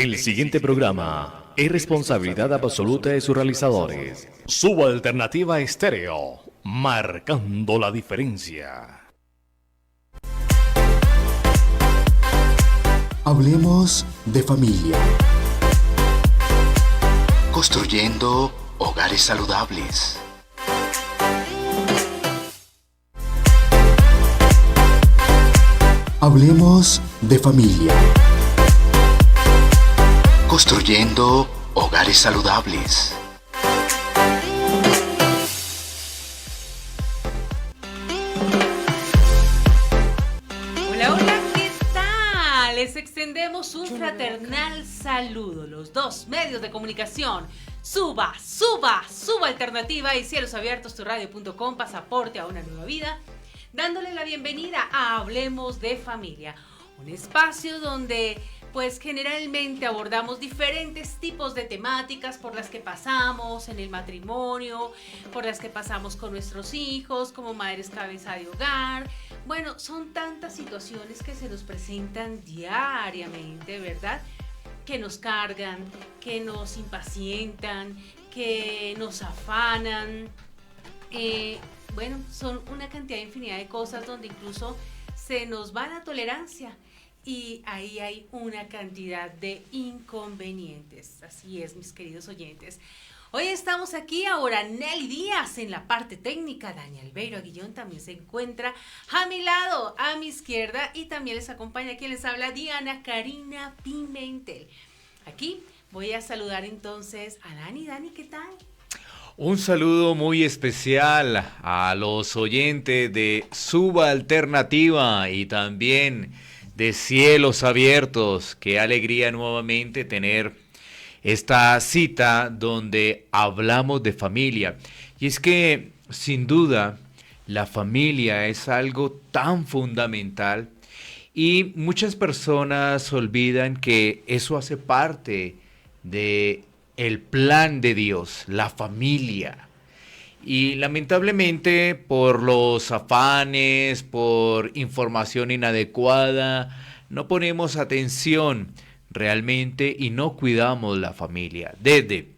El siguiente programa es responsabilidad absoluta de sus realizadores. Subalternativa Estéreo, marcando la diferencia. Hablemos de familia. Construyendo hogares saludables. Hablemos de familia. Construyendo hogares saludables. Hola, hola, ¿qué tal? Les extendemos un fraternal saludo. Los dos medios de comunicación. Subalternativa y Cielos Abiertos, turadio.com, pasaporte a una nueva vida. Dándole la bienvenida a Hablemos de Familia, un espacio donde pues generalmente abordamos diferentes tipos de temáticas por las que pasamos en el matrimonio, por las que pasamos con nuestros hijos, como madres cabeza de hogar. Bueno, son tantas situaciones que se nos presentan diariamente, ¿verdad? Que nos cargan, que nos impacientan, que nos afanan. Bueno, son una cantidad de infinidad de cosas donde incluso se nos va la tolerancia y ahí hay una cantidad de inconvenientes. Así es, mis queridos oyentes. Hoy estamos aquí, ahora Nelly Díaz en la parte técnica, Daniel Albeiro Aguillón también se encuentra a mi lado, a mi izquierda, y también les acompaña quien les habla, Diana Karina Pimentel. Aquí voy a saludar entonces a Dani. Dani, ¿qué tal? Un saludo muy especial a los oyentes de Subalternativa y también de Cielos Abiertos. Qué alegría nuevamente tener esta cita donde hablamos de familia. Y es que, sin duda, la familia es algo tan fundamental y muchas personas olvidan que eso hace parte de el plan de Dios, la familia. Y lamentablemente por los afanes, por información inadecuada, no ponemos atención realmente y no cuidamos la familia. Desde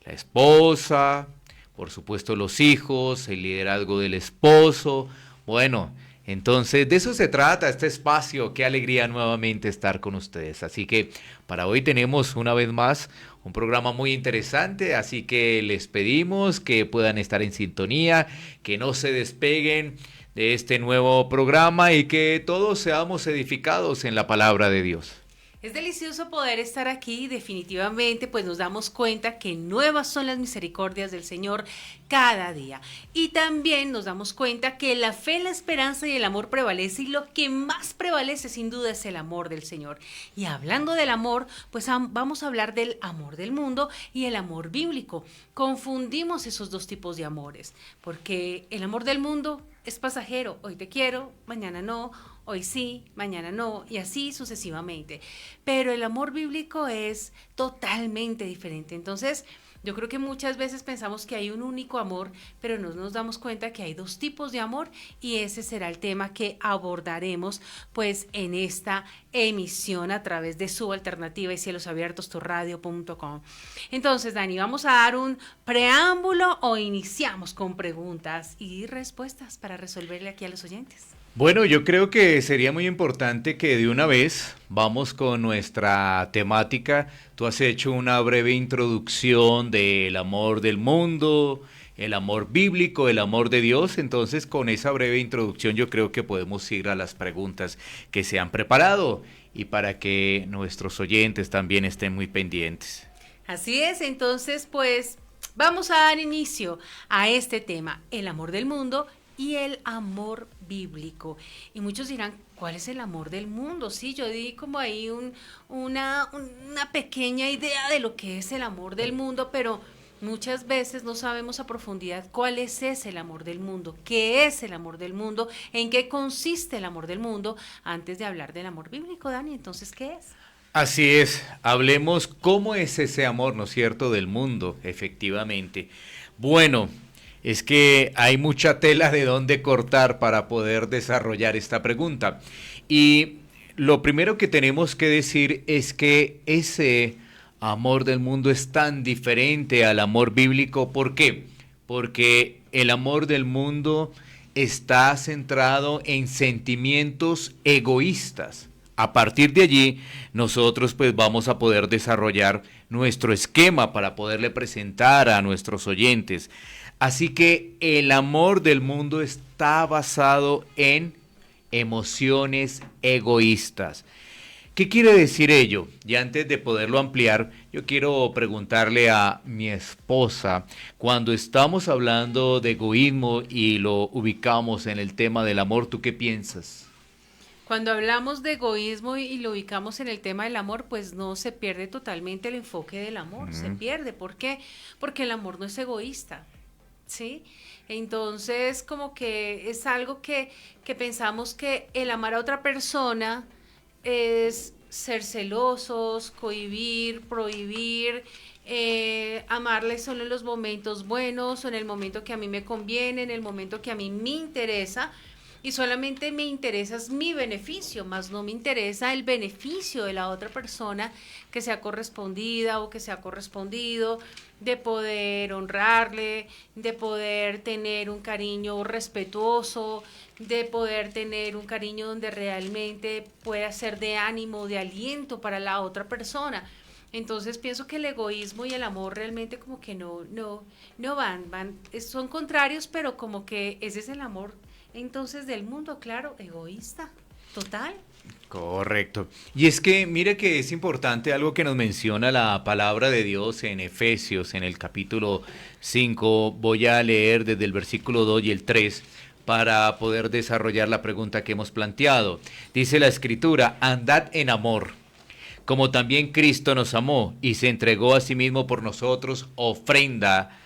la esposa, por supuesto los hijos, el liderazgo del esposo. Bueno, entonces de eso se trata este espacio. Qué alegría nuevamente estar con ustedes. Así que para hoy tenemos una vez más un programa muy interesante, así que les pedimos que puedan estar en sintonía, que no se despeguen de este nuevo programa y que todos seamos edificados en la palabra de Dios. Es delicioso poder estar aquí, definitivamente, pues nos damos cuenta que nuevas son las misericordias del Señor cada día. Y también nos damos cuenta que la fe, la esperanza y el amor prevalece, y lo que más prevalece sin duda es el amor del Señor. Y hablando del amor, pues vamos a hablar del amor del mundo y el amor bíblico. Confundimos esos dos tipos de amores, porque el amor del mundo es pasajero. Hoy te quiero, mañana no. Hoy sí, mañana no, y así sucesivamente. Pero el amor bíblico es totalmente diferente. Entonces, yo creo que muchas veces pensamos que hay un único amor, pero no nos damos cuenta que hay dos tipos de amor, y ese será el tema que abordaremos pues en esta emisión a través de Subalternativa y Cielos Abiertos, turadio.com. Entonces, Dani, ¿vamos a dar un preámbulo o iniciamos con preguntas y respuestas para resolverle aquí a los oyentes? Bueno, yo creo que sería muy importante que de una vez vamos con nuestra temática. Tú has hecho una breve introducción del amor del mundo, el amor bíblico, el amor de Dios. Entonces, con esa breve introducción yo creo que podemos ir a las preguntas que se han preparado y para que nuestros oyentes también estén muy pendientes. Así es, entonces pues vamos a dar inicio a este tema, el amor del mundo y el amor bíblico. Y muchos dirán, ¿cuál es el amor del mundo? Sí, yo di como ahí una pequeña idea de lo que es el amor del mundo, pero muchas veces no sabemos a profundidad cuál es ese el amor del mundo, qué es el amor del mundo, en qué consiste el amor del mundo, antes de hablar del amor bíblico, Dani. Entonces, ¿qué es? Así es, hablemos cómo es ese amor, ¿no es cierto?, del mundo, efectivamente. Bueno, es que hay mucha tela de dónde cortar para poder desarrollar esta pregunta. Y lo primero que tenemos que decir es que ese amor del mundo es tan diferente al amor bíblico. ¿Por qué? Porque el amor del mundo está centrado en sentimientos egoístas. A partir de allí, nosotros pues vamos a poder desarrollar nuestro esquema para poderle presentar a nuestros oyentes. Así que el amor del mundo está basado en emociones egoístas. ¿Qué quiere decir ello? Y antes de poderlo ampliar, yo quiero preguntarle a mi esposa, cuando estamos hablando de egoísmo y lo ubicamos en el tema del amor, ¿tú qué piensas? Cuando hablamos de egoísmo y lo ubicamos en el tema del amor, pues no se pierde totalmente el enfoque del amor, se pierde. ¿Por qué? Porque el amor no es egoísta, ¿sí? Entonces, como que es algo que pensamos que el amar a otra persona es ser celosos, cohibir, prohibir, amarle solo en los momentos buenos, o en el momento que a mí me conviene, en el momento que a mí me interesa, y solamente me interesa es mi beneficio, más no me interesa el beneficio de la otra persona que sea correspondida o que sea correspondido, de poder honrarle, de poder tener un cariño respetuoso, de poder tener un cariño donde realmente pueda ser de ánimo, de aliento para la otra persona. Entonces pienso que el egoísmo y el amor realmente como que no van, son contrarios, pero como que ese es el amor entonces del mundo, claro, egoísta, total. Correcto. Y es que mire que es importante algo que nos menciona la palabra de Dios en Efesios, en el capítulo 5. Voy a leer desde el versículo 2 y el 3 para poder desarrollar la pregunta que hemos planteado. Dice la Escritura: andad en amor, como también Cristo nos amó y se entregó a sí mismo por nosotros, ofrenda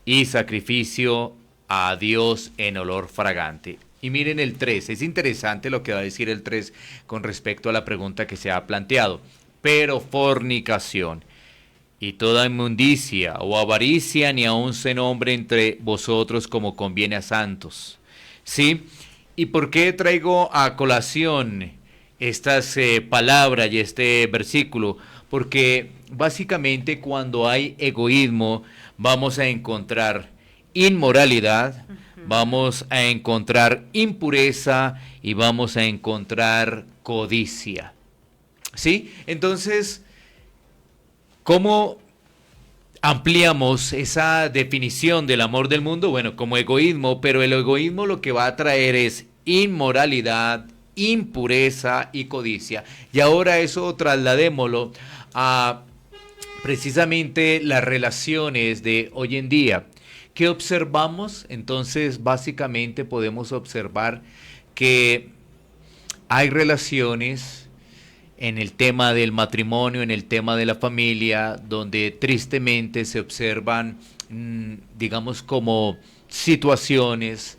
y sacrificio a Dios en olor fragante. Y miren el 3, es interesante lo que va a decir el 3 con respecto a la pregunta que se ha planteado. Pero fornicación y toda inmundicia o avaricia ni aun se nombre entre vosotros como conviene a santos. ¿Sí? ¿Y por qué traigo a colación estas palabras y este versículo? Porque básicamente cuando hay egoísmo vamos a encontrar inmoralidad, vamos a encontrar impureza y vamos a encontrar codicia. ¿Sí? Entonces, ¿cómo ampliamos esa definición del amor del mundo? Bueno, como egoísmo, pero el egoísmo lo que va a traer es inmoralidad, impureza y codicia. Y ahora eso trasladémoslo a precisamente las relaciones de hoy en día. ¿Qué observamos? Entonces, básicamente podemos observar que hay relaciones en el tema del matrimonio, en el tema de la familia, donde tristemente se observan, digamos, como situaciones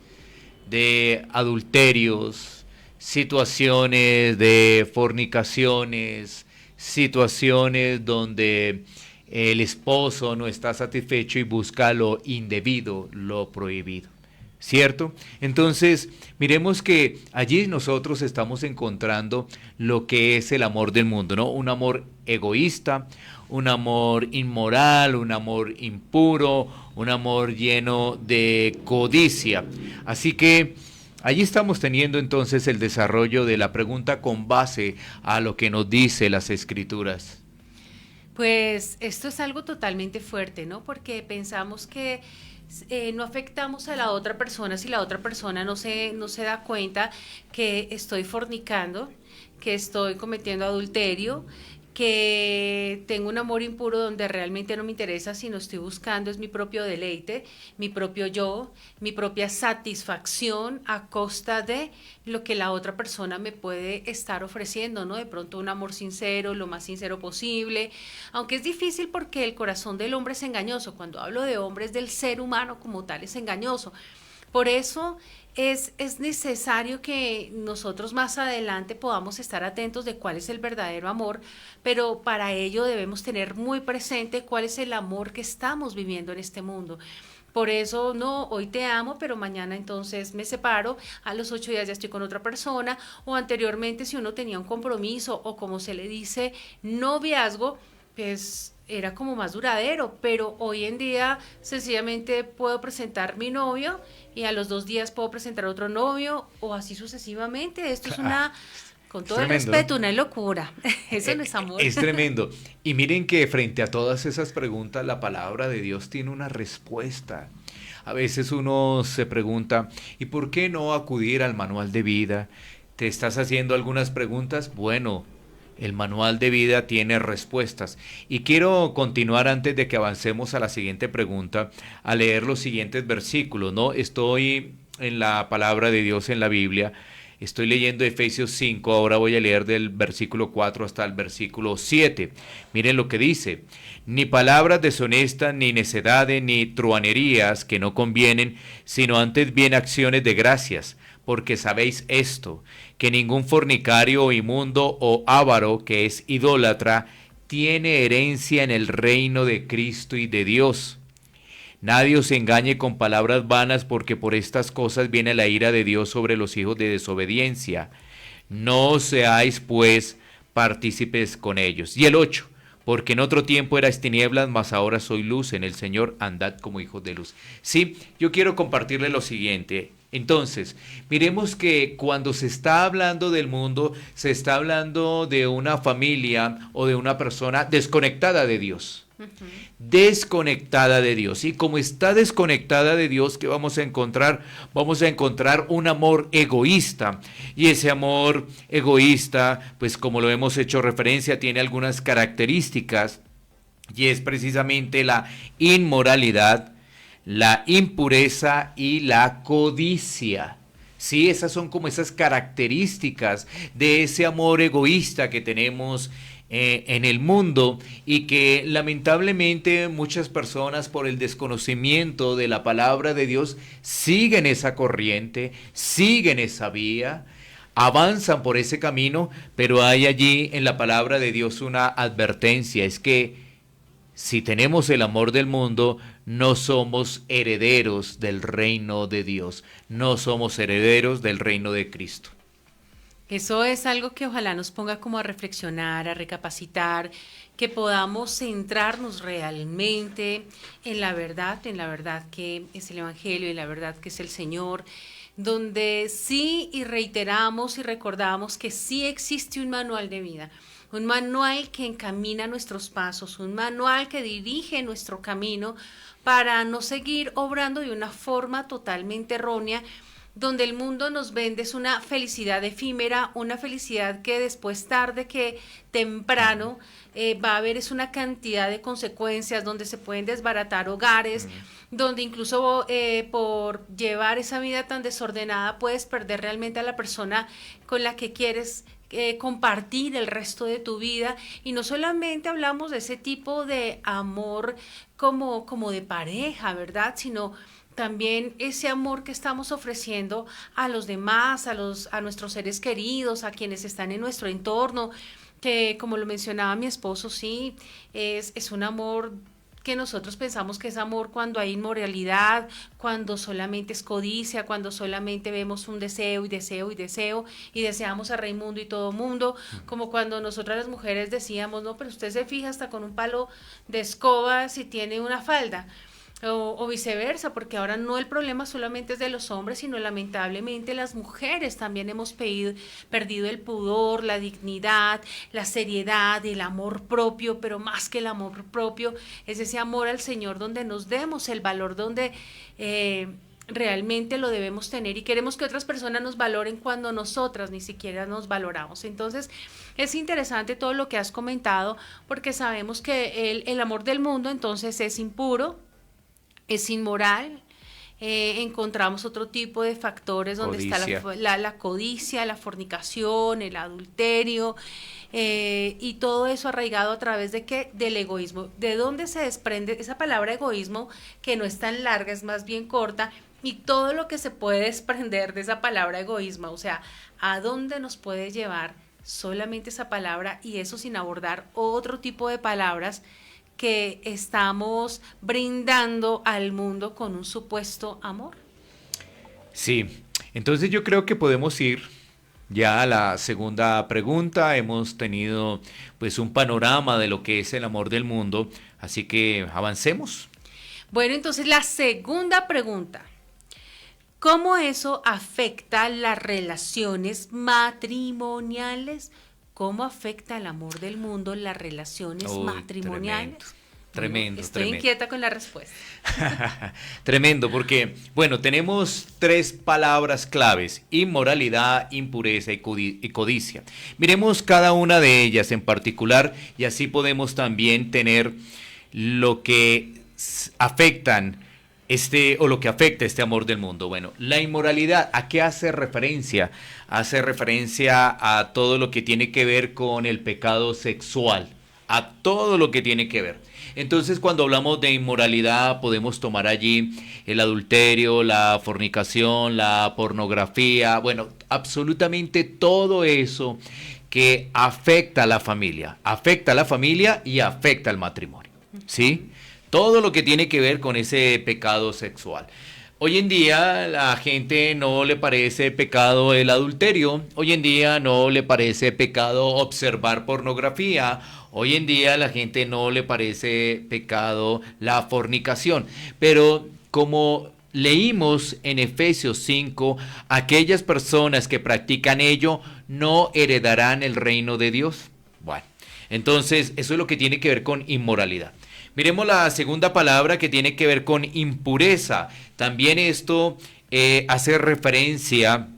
de adulterios, situaciones de fornicaciones, situaciones donde el esposo no está satisfecho y busca lo indebido, lo prohibido, ¿cierto? Entonces, miremos que allí nosotros estamos encontrando lo que es el amor del mundo, ¿no? Un amor egoísta, un amor inmoral, un amor impuro, un amor lleno de codicia. Así que allí estamos teniendo entonces el desarrollo de la pregunta con base a lo que nos dice las Escrituras. Pues esto es algo totalmente fuerte, ¿no? Porque pensamos que no afectamos a la otra persona si la otra persona no se da cuenta que estoy fornicando, que estoy cometiendo adulterio, que tengo un amor impuro donde realmente no me interesa, sino estoy buscando es mi propio deleite, mi propio yo, mi propia satisfacción a costa de lo que la otra persona me puede estar ofreciendo, ¿no? De pronto un amor sincero, lo más sincero posible, aunque es difícil porque el corazón del hombre es engañoso. Cuando hablo de hombre es del ser humano como tal, es engañoso. Por eso es necesario que nosotros más adelante podamos estar atentos de cuál es el verdadero amor, pero para ello debemos tener muy presente cuál es el amor que estamos viviendo en este mundo. Por eso, no, hoy te amo, pero mañana entonces me separo, a los 8 días ya estoy con otra persona, o anteriormente si uno tenía un compromiso o como se le dice, noviazgo, pues era como más duradero, pero hoy en día sencillamente puedo presentar mi novio y a los 2 días puedo presentar otro novio o así sucesivamente. Esto es una, con todo el tremendo. respeto, una locura. Eso no es amor. Es tremendo. Y miren que frente a todas esas preguntas, la palabra de Dios tiene una respuesta. A veces uno se pregunta, ¿y por qué no acudir al manual de vida? ¿Te estás haciendo algunas preguntas? Bueno, el manual de vida tiene respuestas. Y quiero continuar antes de que avancemos a la siguiente pregunta, a leer los siguientes versículos, ¿no? Estoy en la palabra de Dios en la Biblia. Estoy leyendo Efesios 5, ahora voy a leer del versículo 4 hasta el versículo 7. Miren lo que dice: ni palabras deshonestas, ni necedades, ni truhanerías que no convienen, sino antes bien acciones de gracias, porque sabéis esto, que ningún fornicario o inmundo o avaro que es idólatra tiene herencia en el reino de Cristo y de Dios. Nadie os engañe con palabras vanas, porque por estas cosas viene la ira de Dios sobre los hijos de desobediencia. No seáis, pues, partícipes con ellos. Y el 8, porque en otro tiempo erais tinieblas, mas ahora soy luz en el Señor, andad como hijos de luz. Sí, yo quiero compartirle lo siguiente. Entonces, miremos que cuando se está hablando del mundo, se está hablando de una familia o de una persona desconectada de Dios. Desconectada de Dios. Y como está desconectada de Dios, ¿qué vamos a encontrar? Vamos a encontrar un amor egoísta. Y ese amor egoísta, pues como lo hemos hecho referencia, tiene algunas características. Y es precisamente la inmoralidad, la impureza y la codicia. Sí, esas son como esas características de ese amor egoísta que tenemos en el mundo, y que lamentablemente muchas personas, por el desconocimiento de la palabra de Dios, siguen esa corriente, siguen esa vía, avanzan por ese camino, pero hay allí en la palabra de Dios una advertencia: es que si tenemos el amor del mundo, no somos herederos del reino de Dios, no somos herederos del reino de Cristo. Eso es algo que ojalá nos ponga como a reflexionar, a recapacitar, que podamos centrarnos realmente en la verdad que es el Evangelio y la verdad que es el Señor, donde sí y reiteramos y recordamos que sí existe un manual de vida, un manual que encamina nuestros pasos, un manual que dirige nuestro camino para no seguir obrando de una forma totalmente errónea, donde el mundo nos vende es una felicidad efímera, una felicidad que después tarde que temprano va a haber es una cantidad de consecuencias, donde se pueden desbaratar hogares, donde incluso por llevar esa vida tan desordenada puedes perder realmente a la persona con la que quieres compartir el resto de tu vida. Y no solamente hablamos de ese tipo de amor como de pareja, ¿verdad? Sino también ese amor que estamos ofreciendo a los demás, a nuestros seres queridos, a quienes están en nuestro entorno, que como lo mencionaba mi esposo, sí, es un amor que nosotros pensamos que es amor cuando hay inmoralidad, cuando solamente es codicia, cuando solamente vemos un deseo y deseo y deseo y deseamos a Raimundo y todo mundo, como cuando nosotras las mujeres decíamos, no, pero usted se fija hasta con un palo de escoba si tiene una falda. O viceversa, porque ahora no el problema solamente es de los hombres, sino lamentablemente las mujeres también hemos perdido el pudor, la dignidad, la seriedad, el amor propio, pero más que el amor propio es ese amor al Señor donde nos demos el valor, donde realmente lo debemos tener, y queremos que otras personas nos valoren cuando nosotras ni siquiera nos valoramos. Entonces es interesante todo lo que has comentado, porque sabemos que el amor del mundo entonces es impuro, es inmoral. Encontramos otro tipo de factores donde Codicia. está la codicia, la fornicación, el adulterio, y todo eso arraigado a través de ¿qué? Del egoísmo. ¿De dónde se desprende esa palabra egoísmo, que no es tan larga, es más bien corta, y todo lo que se puede desprender de esa palabra egoísmo? O sea, ¿a dónde nos puede llevar solamente esa palabra, y eso sin abordar otro tipo de palabras que estamos brindando al mundo con un supuesto amor? Sí, entonces yo creo que podemos ir ya a la segunda pregunta. Hemos tenido pues un panorama de lo que es el amor del mundo, así que avancemos. Bueno, entonces la segunda pregunta. ¿Cómo eso afecta las relaciones matrimoniales? ¿Cómo afecta el amor del mundo las relaciones matrimoniales? Tremendo. Estoy inquieta con la respuesta. Tremendo, porque, bueno, tenemos tres palabras claves: inmoralidad, impureza y codicia. Miremos cada una de ellas en particular y así podemos también tener lo que afectan lo que afecta este amor del mundo. Bueno, la inmoralidad, ¿a qué hace referencia? Hace referencia a todo lo que tiene que ver con el pecado sexual, a todo lo que tiene que ver. Entonces, cuando hablamos de inmoralidad, podemos tomar allí el adulterio, la fornicación, la pornografía, bueno, absolutamente todo eso que afecta a la familia y afecta al matrimonio, ¿sí? Todo lo que tiene que ver con ese pecado sexual. Hoy en día la gente no le parece pecado el adulterio, hoy en día no le parece pecado observar pornografía, hoy en día la gente no le parece pecado la fornicación, pero como leímos en Efesios 5, aquellas personas que practican ello no heredarán el reino de Dios. Bueno, entonces eso es lo que tiene que ver con inmoralidad. Miremos la segunda palabra que tiene que ver con impureza. También esto hace referencia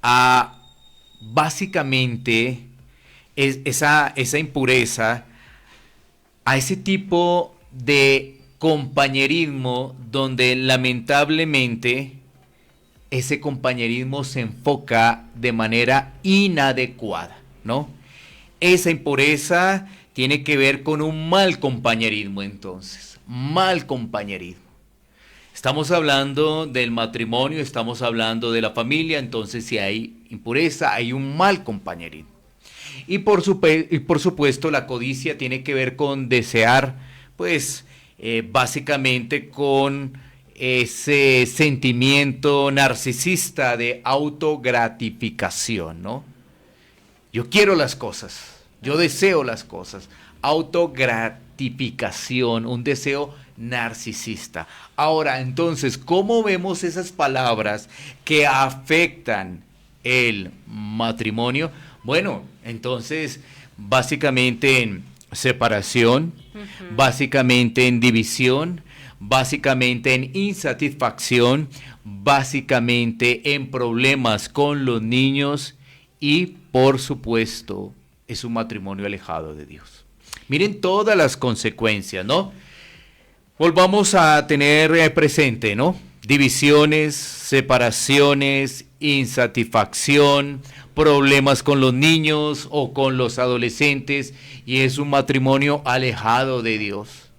a básicamente esa impureza, a ese tipo de compañerismo donde lamentablemente ese compañerismo se enfoca de manera inadecuada, ¿no? Esa impureza tiene que ver con un mal compañerismo, entonces, mal compañerismo. Estamos hablando del matrimonio, estamos hablando de la familia, entonces si hay impureza, hay un mal compañerismo. Y por supuesto la codicia tiene que ver con desear, pues básicamente con ese sentimiento narcisista de autogratificación, ¿no? Yo quiero las cosas. Yo deseo las cosas. Autogratificación, un deseo narcisista. Ahora, entonces, ¿cómo vemos esas palabras que afectan el matrimonio? Bueno, entonces, básicamente en separación, básicamente en división, básicamente en insatisfacción, básicamente en problemas con los niños y, por supuesto, es un matrimonio alejado de Dios. Miren todas las consecuencias, ¿no? Volvamos a tener presente, ¿no? Divisiones, separaciones, insatisfacción, problemas con los niños o con los adolescentes, y es un matrimonio alejado de Dios.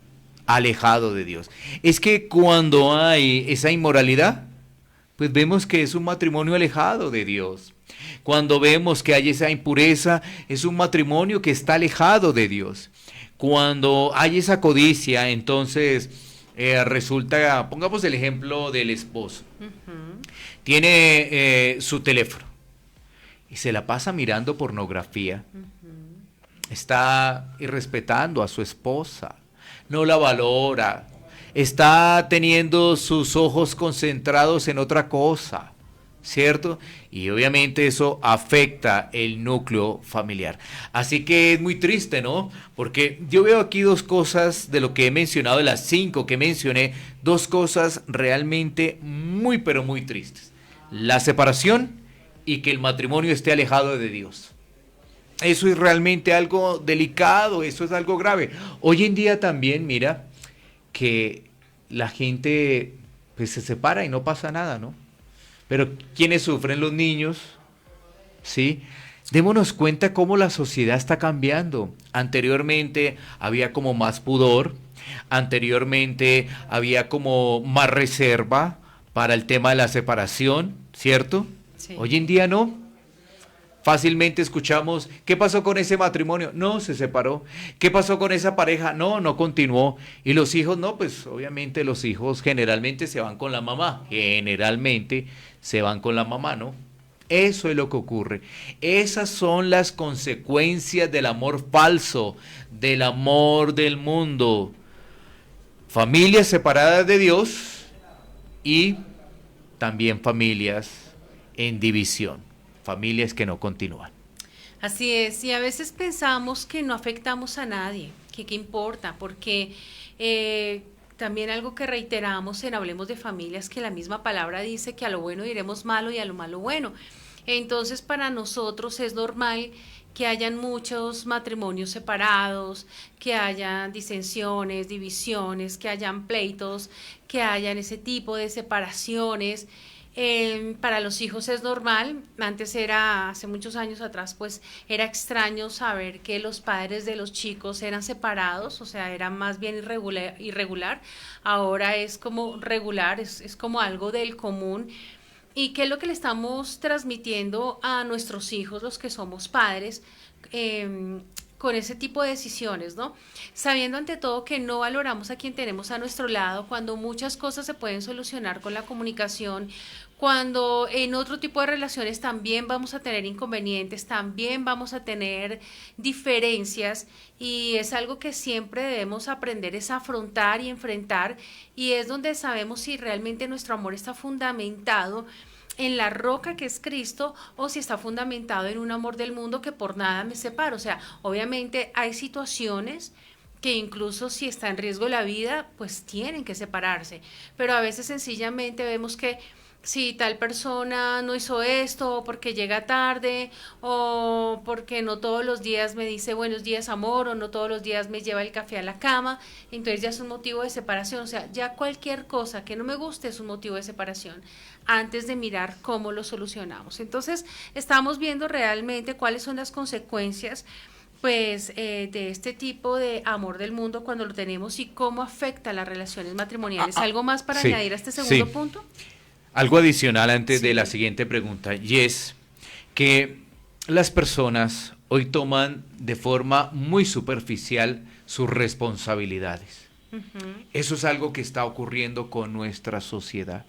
Alejado de Dios. Es que cuando hay esa inmoralidad, pues vemos que es un matrimonio alejado de Dios. Cuando vemos que hay esa impureza, es un matrimonio que está alejado de Dios. Cuando hay esa codicia, entonces resulta, pongamos el ejemplo del esposo. Tiene su teléfono y se la pasa mirando pornografía. Está irrespetando a su esposa, no la valora, está teniendo sus ojos concentrados en otra cosa, ¿cierto? Y obviamente eso afecta el núcleo familiar. Así que es muy triste, ¿no? Porque yo veo aquí dos cosas de lo que he mencionado, de las 5 que mencioné, dos cosas realmente muy, pero muy tristes. La separación y que el matrimonio esté alejado de Dios. Eso es realmente algo delicado, eso es algo grave. Hoy en día también, mira, que la gente pues se separa y no pasa nada, ¿no? Pero ¿quiénes sufren? Los niños, ¿sí? Démonos cuenta cómo la sociedad está cambiando. Anteriormente había como más pudor, anteriormente había como más reserva para el tema de la separación, ¿cierto? Sí. Hoy en día no. Fácilmente escuchamos, ¿qué pasó con ese matrimonio? No, se separó. ¿Qué pasó con esa pareja? No, no continuó. Y los hijos, no, pues obviamente los hijos generalmente se van con la mamá. Generalmente se van con la mamá, ¿no? Eso es lo que ocurre. Esas son las consecuencias del amor falso, del amor del mundo. Familias separadas de Dios y también familias en división, familias que no continúan. Así es, y a veces pensamos que no afectamos a nadie, que qué importa, porque también algo que reiteramos en Hablemos de Familias, que la misma palabra dice que a lo bueno diremos malo y a lo malo bueno. Entonces para nosotros es normal que hayan muchos matrimonios separados, que hayan disensiones, divisiones, que hayan pleitos, que hayan ese tipo de separaciones. Para los hijos es normal. Antes era, hace muchos años atrás, pues era extraño saber que los padres de los chicos eran separados, o sea, era más bien irregular. Ahora es como regular, es como algo del común. ¿Y qué es lo que le estamos transmitiendo a nuestros hijos, los que somos padres, con ese tipo de decisiones, ¿no? Sabiendo ante todo que no valoramos a quien tenemos a nuestro lado, cuando muchas cosas se pueden solucionar con la comunicación, cuando en otro tipo de relaciones también vamos a tener inconvenientes, también vamos a tener diferencias, y es algo que siempre debemos aprender es a afrontar y enfrentar, y es donde sabemos si realmente nuestro amor está fundamentado en la roca que es Cristo, o si está fundamentado en un amor del mundo que por nada me separa. O sea, obviamente hay situaciones que incluso si está en riesgo la vida, pues tienen que separarse, pero a veces sencillamente vemos que si tal persona no hizo esto, o porque llega tarde, o porque no todos los días me dice buenos días amor, o no todos los días me lleva el café a la cama, entonces ya es un motivo de separación. O sea, ya cualquier cosa que no me guste es un motivo de separación, antes de mirar cómo lo solucionamos. Entonces estamos viendo realmente cuáles son las consecuencias pues de este tipo de amor del mundo cuando lo tenemos, y cómo afecta las relaciones matrimoniales. ¿Algo más para sí, añadir a este segundo sí. punto? Algo adicional antes Sí. de la siguiente pregunta, y es que las personas hoy toman de forma muy superficial sus responsabilidades. Eso es algo que está ocurriendo con nuestra sociedad.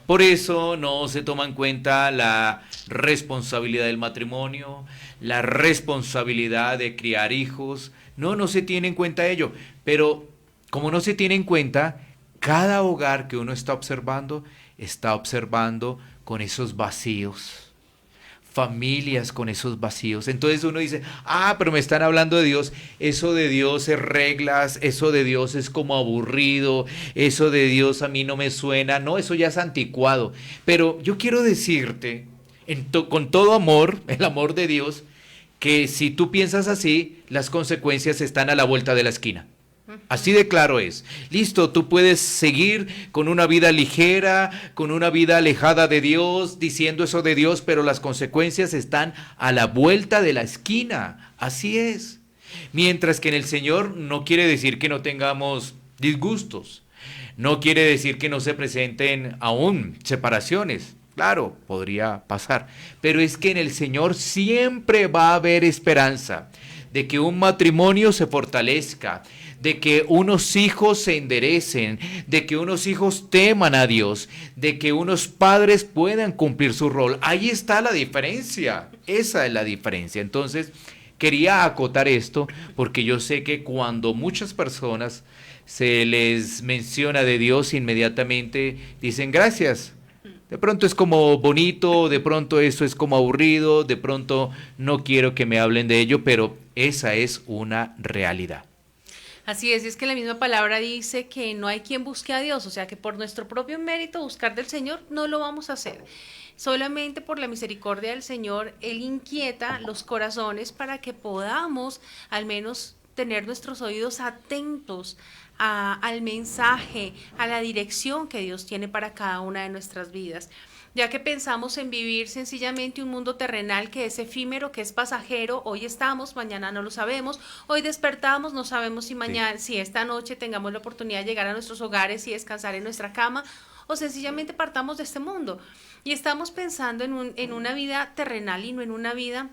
Por eso no se toma en cuenta la responsabilidad del matrimonio, la responsabilidad de criar hijos. No se tiene en cuenta ello. Pero como no se tiene en cuenta, cada hogar que uno está observando con esos vacíos. Familias con esos vacíos. Entonces uno dice, pero me están hablando de Dios. Eso de Dios es reglas, eso de Dios es como aburrido, eso de Dios a mí no me suena. No, eso ya es anticuado. Pero yo quiero decirte, con todo amor, el amor de Dios, que si tú piensas así, las consecuencias están a la vuelta de la esquina. Así de claro es. Listo, tú puedes seguir con una vida ligera, con una vida alejada de Dios, diciendo eso de Dios, pero las consecuencias están a la vuelta de la esquina. Así es. Mientras que en el Señor no quiere decir que no tengamos disgustos. No quiere decir que no se presenten aún separaciones. Claro, podría pasar. Pero es que en el Señor siempre va a haber esperanza de que un matrimonio se fortalezca, de que unos hijos se enderecen, de que unos hijos teman a Dios, de que unos padres puedan cumplir su rol. Ahí está la diferencia, esa es la diferencia. Entonces, quería acotar esto porque yo sé que cuando muchas personas se les menciona de Dios, inmediatamente dicen gracias. De pronto es como bonito, de pronto eso es como aburrido, de pronto no quiero que me hablen de ello, pero esa es una realidad. Así es que la misma palabra dice que no hay quien busque a Dios, o sea que por nuestro propio mérito buscar del Señor no lo vamos a hacer. Solamente por la misericordia del Señor, Él inquieta los corazones para que podamos al menos tener nuestros oídos atentos al mensaje, a la dirección que Dios tiene para cada una de nuestras vidas. Ya que pensamos en vivir sencillamente un mundo terrenal que es efímero, que es pasajero, hoy estamos, mañana no lo sabemos, hoy despertamos, no sabemos si mañana, si esta noche tengamos la oportunidad de llegar a nuestros hogares y descansar en nuestra cama, o sencillamente partamos de este mundo y estamos pensando en una vida terrenal y no en una vida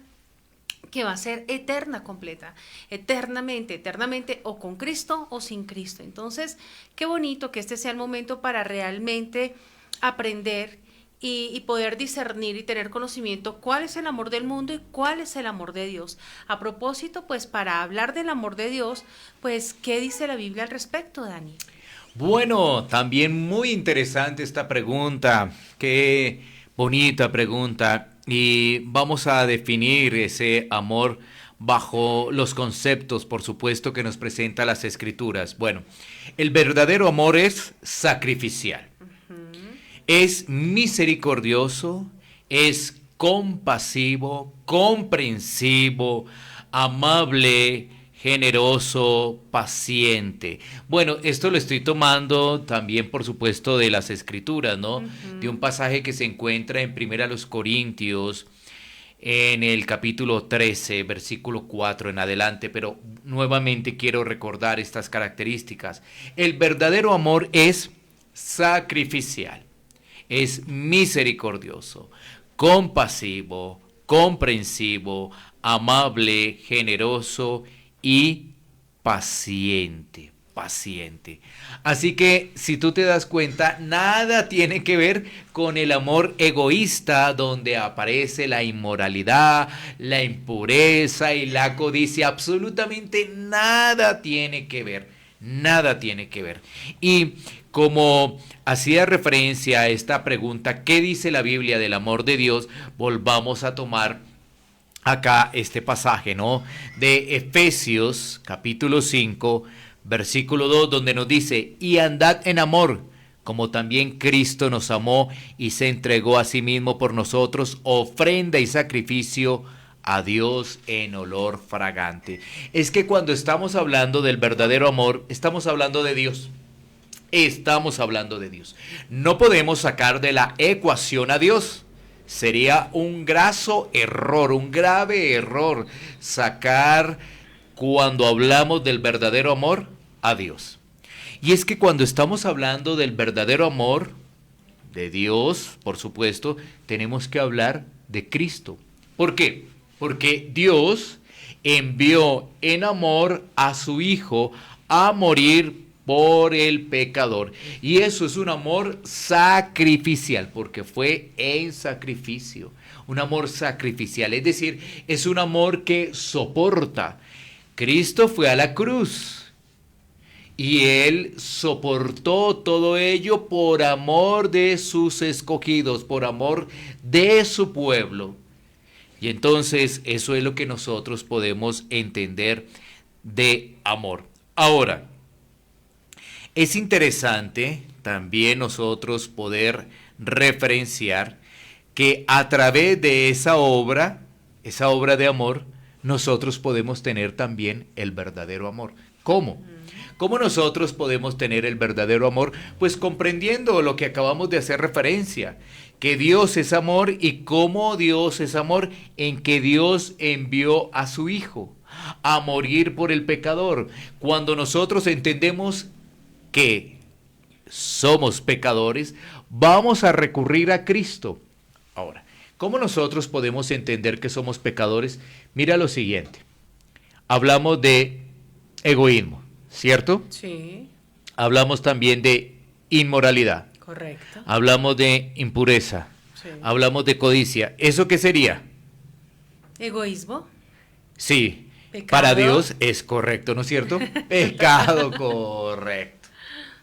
que va a ser eterna, completa, eternamente, o con Cristo o sin Cristo. Entonces, qué bonito que este sea el momento para realmente aprender y poder discernir y tener conocimiento cuál es el amor del mundo y cuál es el amor de Dios. A propósito, pues para hablar del amor de Dios, pues, ¿qué dice la Biblia al respecto, Dani? Bueno, también muy interesante esta pregunta, qué bonita pregunta. Y vamos a definir ese amor bajo los conceptos, por supuesto, que nos presenta las Escrituras. Bueno, el verdadero amor es sacrificial, es misericordioso, es compasivo, comprensivo, amable, generoso, paciente. Bueno, esto lo estoy tomando también, por supuesto, de las Escrituras, ¿no? De un pasaje que se encuentra en 1 Corintios, en el capítulo 13, versículo 4 en adelante, pero nuevamente quiero recordar estas características. El verdadero amor es sacrificial, es misericordioso, compasivo, comprensivo, amable, generoso y paciente. Así que si tú te das cuenta, nada tiene que ver con el amor egoísta, donde aparece la inmoralidad, la impureza y la codicia. Absolutamente nada tiene que ver. Y como hacía referencia a esta pregunta, ¿qué dice la Biblia del amor de Dios? Volvamos a tomar acá este pasaje, ¿no? De Efesios capítulo 5, versículo 2, donde nos dice: y andad en amor, como también Cristo nos amó y se entregó a sí mismo por nosotros, ofrenda y sacrificio a Dios en olor fragante. Es que cuando estamos hablando del verdadero amor, estamos hablando de Dios. Estamos hablando de Dios. No podemos sacar de la ecuación a Dios. Sería un graso error, un grave error sacar, cuando hablamos del verdadero amor, a Dios. Y es que cuando estamos hablando del verdadero amor de Dios, por supuesto, tenemos que hablar de Cristo. ¿Por qué? Porque Dios envió en amor a su Hijo a morir por el pecador. Y eso es un amor sacrificial, porque fue en sacrificio. Un amor sacrificial, es decir, es un amor que soporta. Cristo fue a la cruz y Él soportó todo ello por amor de sus escogidos, por amor de su pueblo. Y entonces eso es lo que nosotros podemos entender de amor. Ahora, es interesante también nosotros poder referenciar que a través de esa obra de amor, nosotros podemos tener también el verdadero amor. ¿Cómo? ¿Cómo nosotros podemos tener el verdadero amor? Pues comprendiendo lo que acabamos de hacer referencia, que Dios es amor. ¿Y cómo Dios es amor? En que Dios envió a su Hijo a morir por el pecador. Cuando nosotros entendemos que somos pecadores, vamos a recurrir a Cristo. Ahora, ¿cómo nosotros podemos entender que somos pecadores? Mira lo siguiente. Hablamos de egoísmo, ¿cierto? Sí. Hablamos también de inmoralidad. Correcto. Hablamos de impureza. Sí. Hablamos de codicia. ¿Eso qué sería? Egoísmo. Sí. Pecado. Para Dios es correcto, ¿no es cierto? Pecado,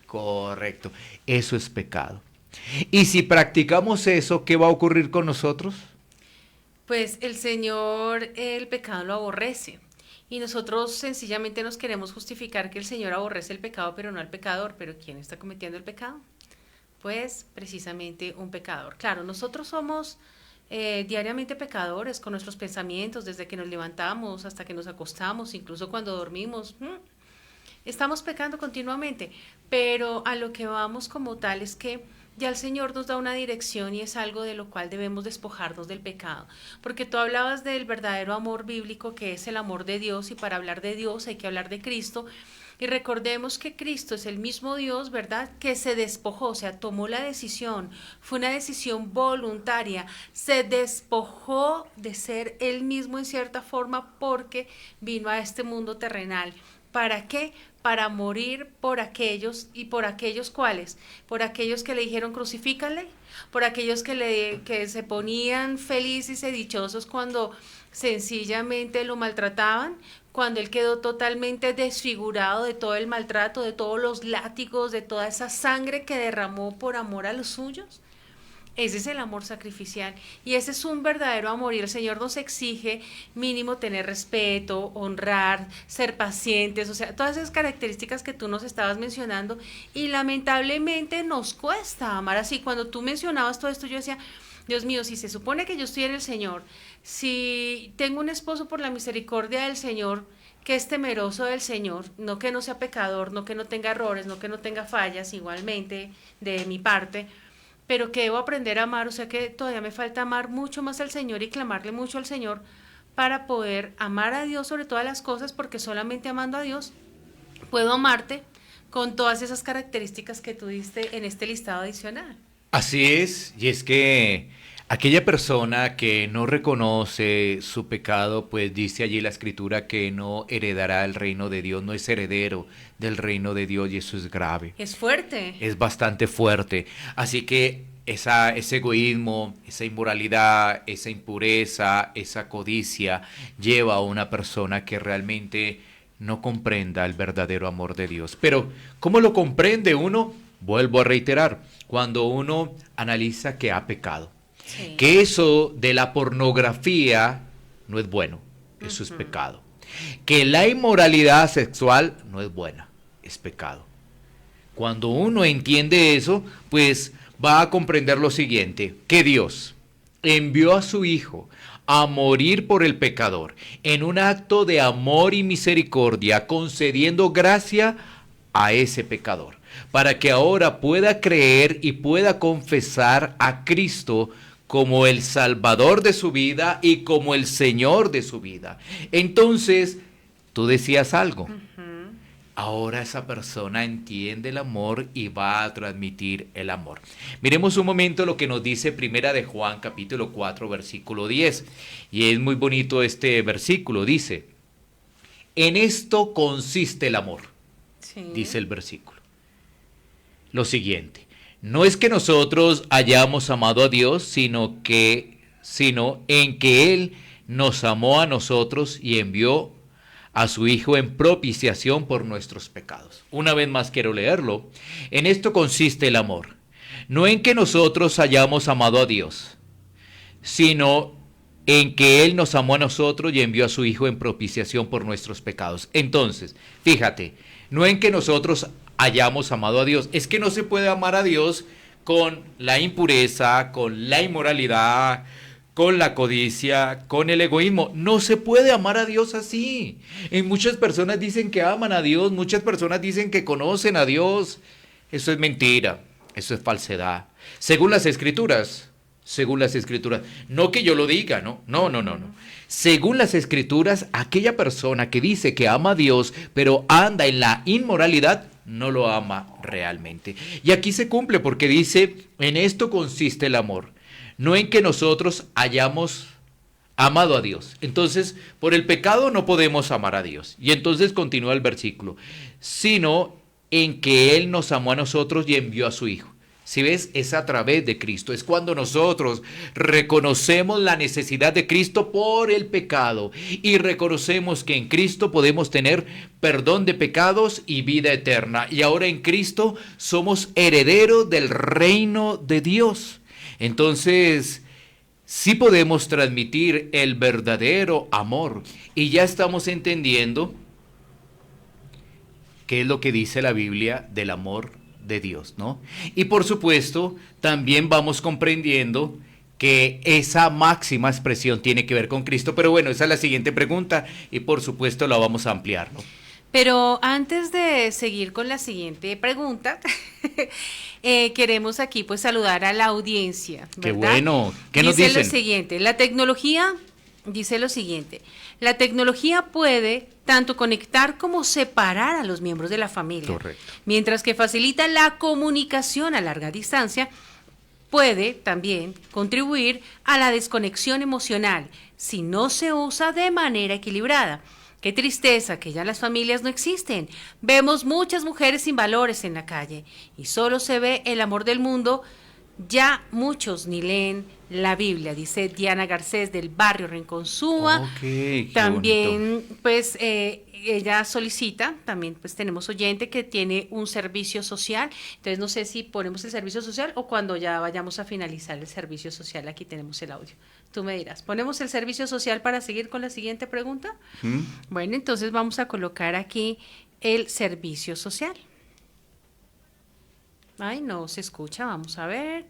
correcto. Eso es pecado. Y si practicamos eso, ¿qué va a ocurrir con nosotros? Pues el Señor, el pecado lo aborrece. Y nosotros sencillamente nos queremos justificar que el Señor aborrece el pecado, pero no al pecador. ¿Pero quién está cometiendo el pecado? Pues precisamente un pecador. Claro, nosotros somos diariamente pecadores con nuestros pensamientos, desde que nos levantamos hasta que nos acostamos, incluso cuando dormimos. Estamos pecando continuamente, pero a lo que vamos como tal es que ya el Señor nos da una dirección y es algo de lo cual debemos despojarnos del pecado. Porque tú hablabas del verdadero amor bíblico, que es el amor de Dios, y para hablar de Dios hay que hablar de Cristo. Y recordemos que Cristo es el mismo Dios, ¿verdad? Que se despojó, o sea, tomó la decisión, fue una decisión voluntaria, se despojó de ser él mismo en cierta forma porque vino a este mundo terrenal. ¿Para qué? Para morir por aquellos, ¿y por aquellos cuáles? Por aquellos que le dijeron crucifícale, por aquellos que se ponían felices y dichosos cuando sencillamente lo maltrataban, cuando él quedó totalmente desfigurado de todo el maltrato, de todos los látigos, de toda esa sangre que derramó por amor a los suyos. Ese es el amor sacrificial y ese es un verdadero amor y el Señor nos exige mínimo tener respeto, honrar, ser pacientes, o sea, todas esas características que tú nos estabas mencionando y lamentablemente nos cuesta amar así. Cuando tú mencionabas todo esto yo decía, Dios mío, si se supone que yo estoy en el Señor, si tengo un esposo por la misericordia del Señor, que es temeroso del Señor, no que no sea pecador, no que no tenga errores, no que no tenga fallas igualmente de mi parte, pero que debo aprender a amar, o sea que todavía me falta amar mucho más al Señor y clamarle mucho al Señor para poder amar a Dios sobre todas las cosas, porque solamente amando a Dios puedo amarte con todas esas características que tú diste en este listado adicional. Así es, y es que aquella persona que no reconoce su pecado, pues dice allí la Escritura que no heredará el reino de Dios, no es heredero del reino de Dios y eso es grave. Es fuerte. Es bastante fuerte. Así que ese egoísmo, esa inmoralidad, esa impureza, esa codicia lleva a una persona que realmente no comprenda el verdadero amor de Dios. Pero, ¿cómo lo comprende uno? Vuelvo a reiterar, cuando uno analiza que ha pecado. Sí. Que eso de la pornografía no es bueno, eso es pecado. Que la inmoralidad sexual no es buena, es pecado. Cuando uno entiende eso, pues va a comprender lo siguiente, que Dios envió a su Hijo a morir por el pecador en un acto de amor y misericordia, concediendo gracia a ese pecador, para que ahora pueda creer y pueda confesar a Cristo como el Salvador de su vida y como el Señor de su vida. Entonces, tú decías algo. Ahora esa persona entiende el amor y va a transmitir el amor. Miremos un momento lo que nos dice Primera de Juan, capítulo 4, versículo 10. Y es muy bonito este versículo. Dice, en esto consiste el amor, Sí. dice el versículo. Lo siguiente, no es que nosotros hayamos amado a Dios, sino en que Él nos amó a nosotros y envió a su Hijo en propiciación por nuestros pecados. Una vez más quiero leerlo. En esto consiste el amor. No en que nosotros hayamos amado a Dios, sino en que Él nos amó a nosotros y envió a su Hijo en propiciación por nuestros pecados. Entonces, fíjate, no en que nosotros hayamos amado a Dios. Es que no se puede amar a Dios con la impureza, con la inmoralidad, con la codicia, con el egoísmo. No se puede amar a Dios así. Y muchas personas dicen que aman a Dios, muchas personas dicen que conocen a Dios. Eso es mentira, eso es falsedad. Según las Escrituras, no que yo lo diga, no. Según las Escrituras, aquella persona que dice que ama a Dios, pero anda en la inmoralidad, no lo ama realmente. Y aquí se cumple porque dice, en esto consiste el amor. No en que nosotros hayamos amado a Dios. Entonces, por el pecado no podemos amar a Dios. Y entonces continúa el versículo. Sino en que Él nos amó a nosotros y envió a su Hijo. Si ves, es a través de Cristo. Es cuando nosotros reconocemos la necesidad de Cristo por el pecado. Y reconocemos que en Cristo podemos tener perdón de pecados y vida eterna. Y ahora en Cristo somos herederos del reino de Dios. Entonces, sí podemos transmitir el verdadero amor. Y ya estamos entendiendo qué es lo que dice la Biblia del amor de Dios, ¿no? Y por supuesto, también vamos comprendiendo que esa máxima expresión tiene que ver con Cristo. Pero bueno, esa es la siguiente pregunta y por supuesto la vamos a ampliar, ¿no? Pero antes de seguir con la siguiente pregunta, queremos aquí pues saludar a la audiencia, ¿verdad? Qué bueno. ¿Qué nos dicen? Dice lo siguiente, la tecnología dice lo siguiente: la tecnología puede tanto conectar como separar a los miembros de la familia. Correcto. Mientras que facilita la comunicación a larga distancia, puede también contribuir a la desconexión emocional si no se usa de manera equilibrada. Qué tristeza que ya las familias no existen. Vemos muchas mujeres sin valores en la calle y solo se ve el amor del mundo. Ya muchos ni leen la Biblia, dice Diana Garcés del barrio Rinconzúa. Ok, qué También, bonito. pues, ella solicita, también pues tenemos oyente que tiene un servicio social. Entonces no sé si ponemos el servicio social o cuando ya vayamos a finalizar el servicio social. Aquí tenemos el audio. Tú me dirás, ¿ponemos el servicio social para seguir con la siguiente pregunta? Bueno, entonces vamos a colocar aquí el servicio social. Ay, no se escucha, vamos a ver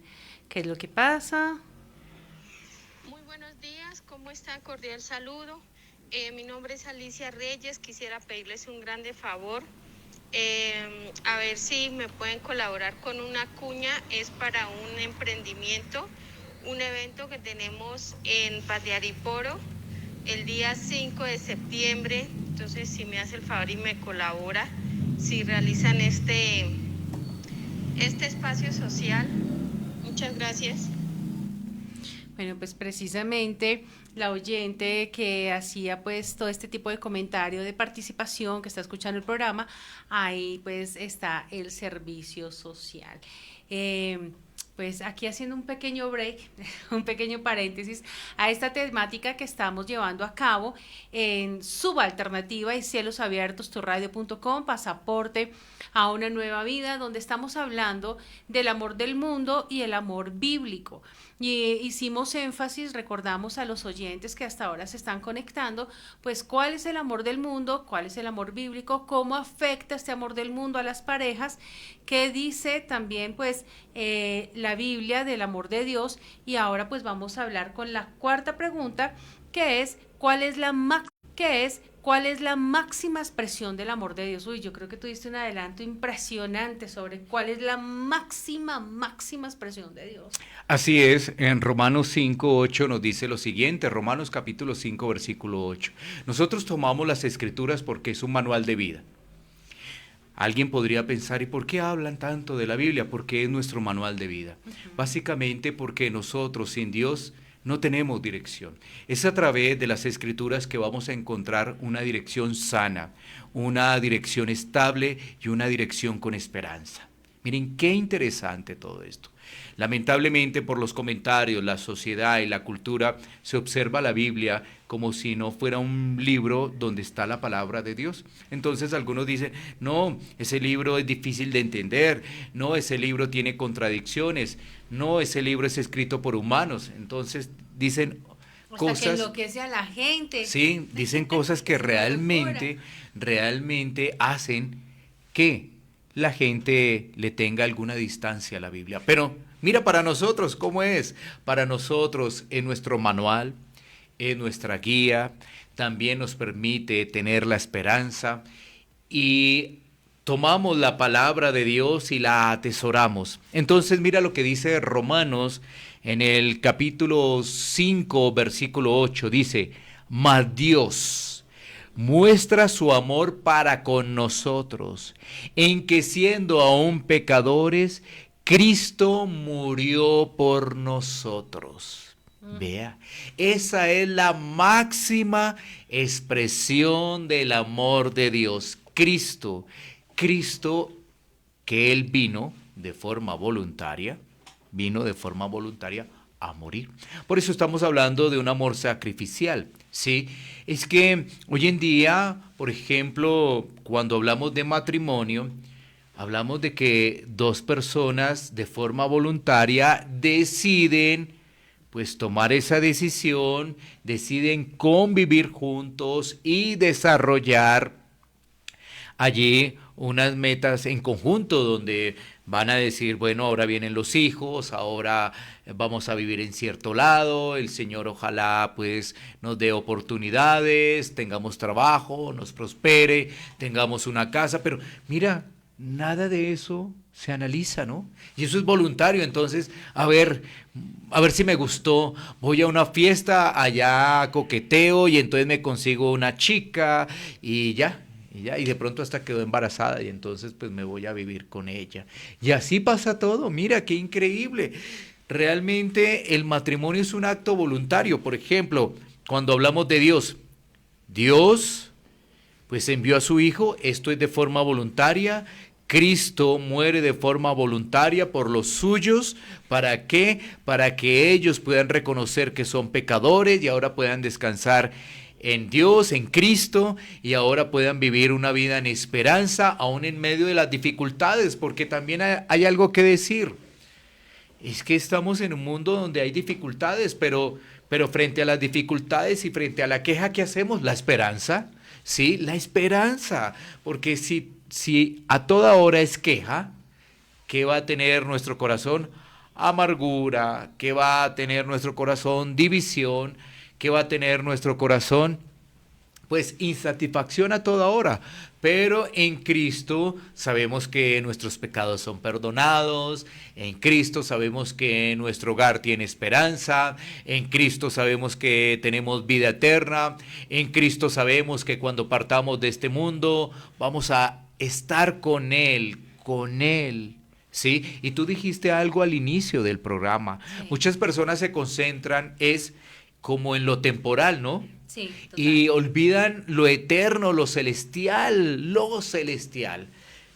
qué es lo que pasa. Muy buenos días, ¿cómo están? Cordial saludo. Mi nombre es Alicia Reyes, quisiera pedirles un grande favor. A ver si me pueden colaborar con una cuña, es para un emprendimiento, un evento que tenemos en Patiariporo el día 5 de septiembre. Entonces, si me hace el favor y me colabora, si realizan este espacio social. Muchas gracias. Bueno, pues precisamente la oyente que hacía pues todo este tipo de comentario de participación, que está escuchando el programa, ahí pues está el servicio social. Pues aquí haciendo un pequeño break, un pequeño paréntesis a esta temática que estamos llevando a cabo en Subalternativa y Cielos Abiertos, turradio.com, pasaporte a una nueva vida, donde estamos hablando del amor del mundo y el amor bíblico. Y hicimos énfasis, recordamos a los oyentes que hasta ahora se están conectando, pues cuál es el amor del mundo, cuál es el amor bíblico, cómo afecta este amor del mundo a las parejas, qué dice también pues la Biblia del amor de Dios. Y ahora pues vamos a hablar con la cuarta pregunta, que es ¿cuál es la máxima expresión del amor de Dios? Uy, yo creo que tú diste un adelanto impresionante sobre cuál es la máxima expresión de Dios. Así es, en Romanos 5:8 nos dice lo siguiente, Romanos capítulo 5, versículo 8. Nosotros tomamos las Escrituras porque es un manual de vida. Alguien podría pensar, ¿y por qué hablan tanto de la Biblia? Porque es nuestro manual de vida. Básicamente porque nosotros sin Dios no tenemos dirección. Es a través de las Escrituras que vamos a encontrar una dirección sana, una dirección estable y una dirección con esperanza. Miren qué interesante todo esto. Lamentablemente por los comentarios, la sociedad y la cultura se observa la Biblia como si no fuera un libro donde está la palabra de Dios. Entonces algunos dicen, no, ese libro es difícil de entender, no, ese libro tiene contradicciones, no, ese libro es escrito por humanos. Entonces dicen cosas que enloquece a la gente. Sí, dicen cosas que realmente hacen que la gente le tenga alguna distancia a la Biblia. Pero mira, para nosotros, ¿cómo es? Para nosotros, en nuestro manual, en nuestra guía, también nos permite tener la esperanza y tomamos la palabra de Dios y la atesoramos. Entonces, mira lo que dice Romanos en el capítulo 5, versículo 8, dice, mas Dios muestra su amor para con nosotros, en que siendo aún pecadores, Cristo murió por nosotros. Vea, esa es la máxima expresión del amor de Dios. Cristo que Él vino de forma voluntaria a morir. Por eso estamos hablando de un amor sacrificial, ¿sí? Es que hoy en día, por ejemplo, cuando hablamos de matrimonio, hablamos de que dos personas de forma voluntaria deciden, pues, tomar esa decisión, deciden convivir juntos y desarrollar allí unas metas en conjunto donde van a decir, bueno, ahora vienen los hijos, ahora vamos a vivir en cierto lado, el Señor ojalá pues nos dé oportunidades, tengamos trabajo, nos prospere, tengamos una casa, pero mira, nada de eso se analiza, ¿no? Y eso es voluntario, entonces, a ver si me gustó, voy a una fiesta, allá coqueteo y entonces me consigo una chica y ya, y de pronto hasta quedó embarazada y entonces pues me voy a vivir con ella. Y así pasa todo, mira qué increíble. Realmente el matrimonio es un acto voluntario. Por ejemplo, cuando hablamos de Dios, Dios pues envió a su Hijo, esto es de forma voluntaria. Cristo muere de forma voluntaria por los suyos. ¿Para qué? Para que ellos puedan reconocer que son pecadores y ahora puedan descansar en Dios, en Cristo, y ahora puedan vivir una vida en esperanza, aún en medio de las dificultades, porque también hay algo que decir. Es que estamos en un mundo donde hay dificultades, pero frente a las dificultades y frente a la queja que hacemos, la esperanza, ¿sí? La esperanza, porque si a toda hora es queja, ¿qué va a tener nuestro corazón? Amargura. ¿Qué va a tener nuestro corazón? División. ¿Qué va a tener nuestro corazón? Pues insatisfacción a toda hora. Pero en Cristo sabemos que nuestros pecados son perdonados, en Cristo sabemos que nuestro hogar tiene esperanza, en Cristo sabemos que tenemos vida eterna, en Cristo sabemos que cuando partamos de este mundo vamos a estar con Él, ¿sí? Y tú dijiste algo al inicio del programa. Sí. Muchas personas se concentran como en lo temporal, ¿no? Sí, total. Y olvidan lo eterno, lo celestial,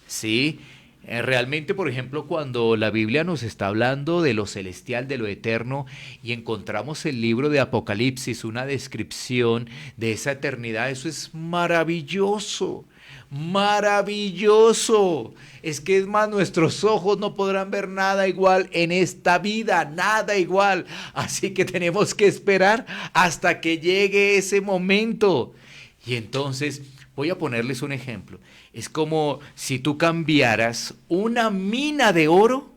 ¿sí? Realmente, por ejemplo, cuando la Biblia nos está hablando de lo celestial, de lo eterno, y encontramos el libro de Apocalipsis, una descripción de esa eternidad, eso es maravilloso. Maravilloso. Es que es más, nuestros ojos no podrán ver nada igual en esta vida, nada igual. Así que tenemos que esperar hasta que llegue ese momento. Y entonces voy a ponerles un ejemplo. Es como si tú cambiaras una mina de oro,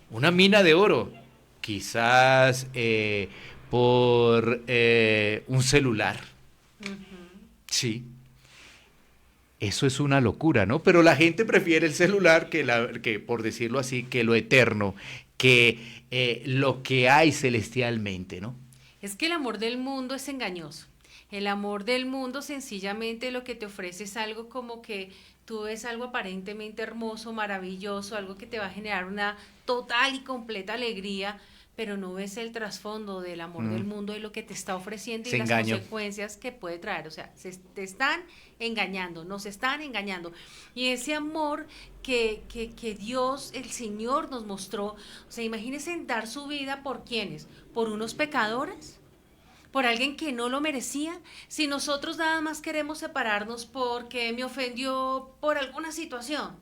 una mina de oro, quizás por un celular. Sí, eso es una locura, ¿no? Pero la gente prefiere el celular que por decirlo así, que lo eterno, que lo que hay celestialmente, ¿no? Es que el amor del mundo es engañoso. El amor del mundo sencillamente lo que te ofrece es algo como que tú ves algo aparentemente hermoso, maravilloso, algo que te va a generar una total y completa alegría, pero no ves el trasfondo del amor del mundo y lo que te está ofreciendo y las consecuencias que puede traer. O sea, te están engañando, nos están engañando. Y ese amor que Dios, el Señor, nos mostró, o sea, imagínense dar su vida por ¿quiénes? ¿Por unos pecadores? ¿Por alguien que no lo merecía? Si nosotros nada más queremos separarnos porque me ofendió por alguna situación,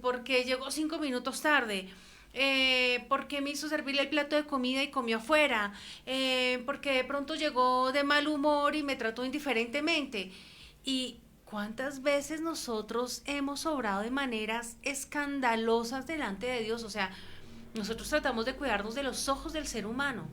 porque llegó 5 minutos tarde, porque me hizo servirle el plato de comida y comió afuera, porque de pronto llegó de mal humor y me trató indiferentemente. ¿Y cuántas veces nosotros hemos obrado de maneras escandalosas delante de Dios? O sea, nosotros tratamos de cuidarnos de los ojos del ser humano,